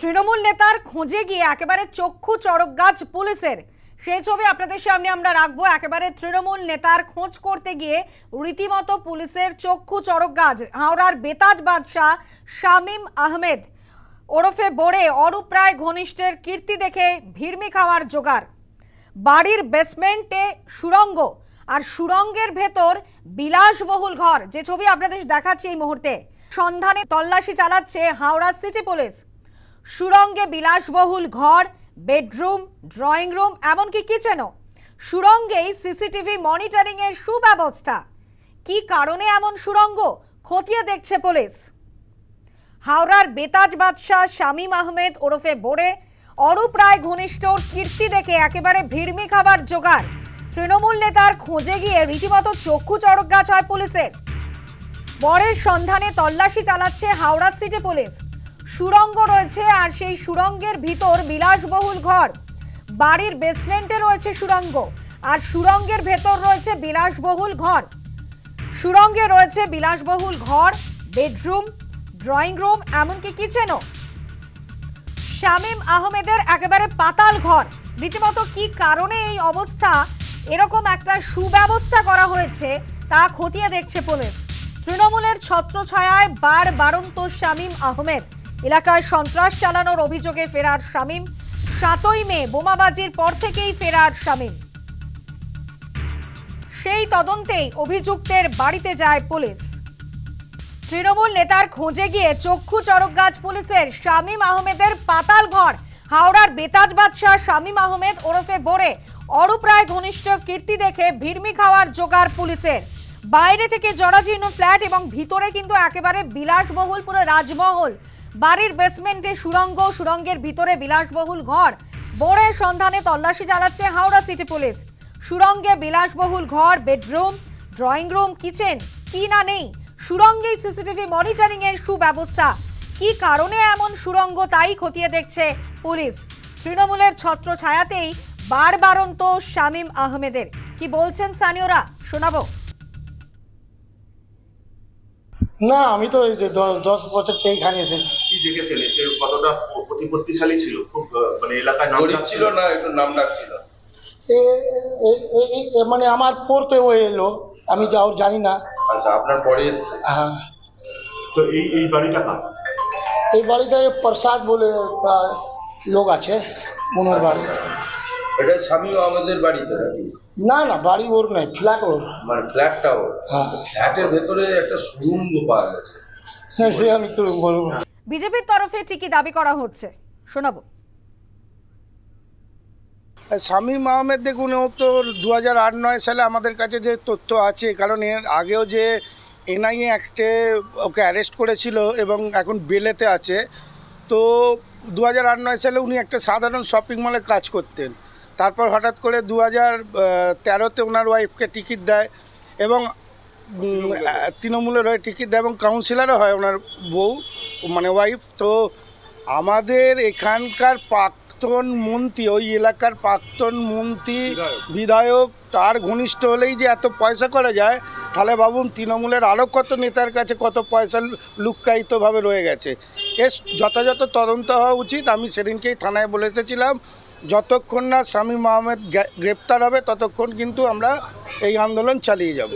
তৃণমূল নেতার খোঁজে গিয়ে একেবারে চক্ষু চড়ক গাছ পুলিশের, সেই ছবি আপনাদের সামনে আমরা রাখবো। একেবারে তৃণমূল নেতার খোঁজ করতে গিয়ে রীতিমতো পুলিশের চক্ষু চড়ক গাছ। হাওড়ার বেতাজ বাদশাহ শামীম আহমেদ ওরফে বোরে অরূপ রায় ঘনিষ্ঠের কীর্তি দেখে ভিড়মি খাওয়ার জোগাড়। বাড়ির বেসমেন্টে সুড়ঙ্গ, আর সুড়ঙ্গের ভেতর বিলাসবহুল ঘর, যে ছবি আপনাদের দেখাচ্ছি এই মুহূর্তে। সন্ধানে তল্লাশি চালাচ্ছে হাওড়া সিটি পুলিশ। সুড়ঙ্গে বিলাসবহুল ঘর, বেডরুম, ড্রয়িং রুম, এমনকি কিচেনও। সুড়ঙ্গেই সিসিটিভি মনিটরিং এর সুব্যবস্থা। কি কারণে এমন সুড়ঙ্গ খতিয়ে দেখছে পুলিশ। হাওড়ার বেতাজ বাদশাহ শামীম আহমেদ ওরফে বোরে অরূপ রায় ঘনিষ্ঠর কীর্তি দেখে একেবারে ভিড়মি খাবার জোগাড়। তৃণমূল নেতার খোঁজে গিয়ে রীতিমতো চক্ষু চড়ক গাছ হয় পুলিশের। বরের সন্ধানে তল্লাশি চালাচ্ছে হাওড়া সিটি পুলিশ। সুড়ঙ্গ রয়েছে, আর সেই সুড়ঙ্গের ভিতর বিলাসবহুল ঘর। বাড়ির বেসমেন্টে রয়েছে সুড়ঙ্গ, আর সুড়ঙ্গের ভেতর রয়েছে বিলাসবহুল ঘর। সুড়ঙ্গে রয়েছে বিলাসবহুল ঘর, বেডরুম, ড্রয়িং রুম, এমনকি কিচেনও। শামীম আহমেদের একেবারে পাতাল ঘর। রীতিমতো কি কারণে এই অবস্থা, এরকম একটা সুব্যবস্থা করা হয়েছে তা খতিয়ে দেখছে পুলিশ। তৃণমূলের ছত্রছায়ায় বাড়ন্ত শামীম আহমেদ। এলাকায় সন্ত্রাস চালানোর অভিযোগে ফেরার শামীম। 7ই মে বোমাবাজির পর থেকেই ফেরার শামীম। সেই তদন্তেই অভিযুক্তের বাড়িতে যায় পুলিশ। তৃণমূল নেতার খোঁজে গিয়ে চক্ষু চড়ক গাছ পুলিশের। শামীম আহমেদের পাতাল ঘর। হাওড়ার বেতাজ বাদশাহ শামীম আহমেদ ওরফে বোরে অরূপ রায় ঘনিষ্ঠ কীর্তি দেখে ভিড়মি খাওয়ার জোগাড় পুলিশের। বাইরে থেকে জরাজীর্ণ ফ্ল্যাট এবং ভিতরে কিন্তু একেবারে বিলাসবহুল পুরো রাজমহল। বাড়ির বেসমেন্টে সুড়ঙ্গ, সুড়ঙ্গের ভিতরে বিলাসবহুল ঘর। বোরের সন্ধানে তল্লাশি চালাচ্ছে হাওড়া সিটি পুলিশ। সুড়ঙ্গে বিলাসবহুল ঘর, বেডরুম, ড্রয়িং রুম, কিচেন, কি না নেই। সুড়ঙ্গেই সিসিটিভি মনিটরিং এর সুব্যবস্থা। কি কারণে এমন সুড়ঙ্গ তাই খতিয়ে দেখছে পুলিশ। তৃণমূলের ছত্র ছায়াতেই বাড়ন্ত শামীম আহমেদের। কি বলছেন স্থানীয়রা, শোনাবো। না, আমি তো 10 বছর থেকে এখানে এসেছি। কি দেখেছেন, এতে কতটা প্রতিপত্তিশালী ছিল? খুব মানে এলাকায় নাম গরিব ডাক ছিল না, একটু নাম ডাক ছিল। মানে আমার পড়তে ও এলো, আমি যাও জানি না। আচ্ছা, আপনার পরে এসছে। হ্যাঁ, তো এই বাড়িটা কার? এই বাড়িতে প্রসাদ বলে একটা লোক আছে, ওনার বাড়ি। এটা শামীম আহমেদের বাড়িতে নাকি? না না, বাড়ি ওর নাই, ফ্ল্যাট ওর। মানে ফ্ল্যাটটা ওর। হ্যাঁ, ফ্ল্যাটের ভেতরে একটা সুড়ঙ্গ পাওয়া গেছে। হ্যাঁ, সে আমি তো বলবো। বিজেপির তরফে ঠিকই দাবি করা হচ্ছে, শোনাবো। শামীম আহমেদ দেখুন, ও তো 2008-9 সালে আমাদের কাছে যে তথ্য আছে, কারণ এর আগেও যে এনআইএ অ্যাক্টে ওকে অ্যারেস্ট করেছিল এবং এখন বেলেতে আছে। তো 2008-9 সালে উনি একটা সাধারণ শপিং মলে কাজ করতেন। তারপর হঠাৎ করে 2013-তে ওনার ওয়াইফকে টিকিট দেয় এবং তৃণমূলের হয়ে টিকিট দেয় এবং কাউন্সিলরও হয় ওনার বউ, মানে ওয়াইফ। তো আমাদের এখানকার প্রাক্তন মন্ত্রী, ওই এলাকার প্রাক্তন মন্ত্রী, বিধায়ক, তার ঘনিষ্ঠ হলেই যে এত পয়সা করা যায়, তাহলে ভাবুন তৃণমূলের আরও কত নেতার কাছে কত পয়সা লুক্কায়িতভাবে রয়ে গেছে। এর যথাযথ তদন্ত হওয়া উচিত। আমি সেদিনকেই থানায় বলে এসেছিলাম, যতক্ষণ না শামীম আহমেদ গ্রেপ্তার হবে ততক্ষণ কিন্তু আমরা এই আন্দোলন চালিয়ে যাব।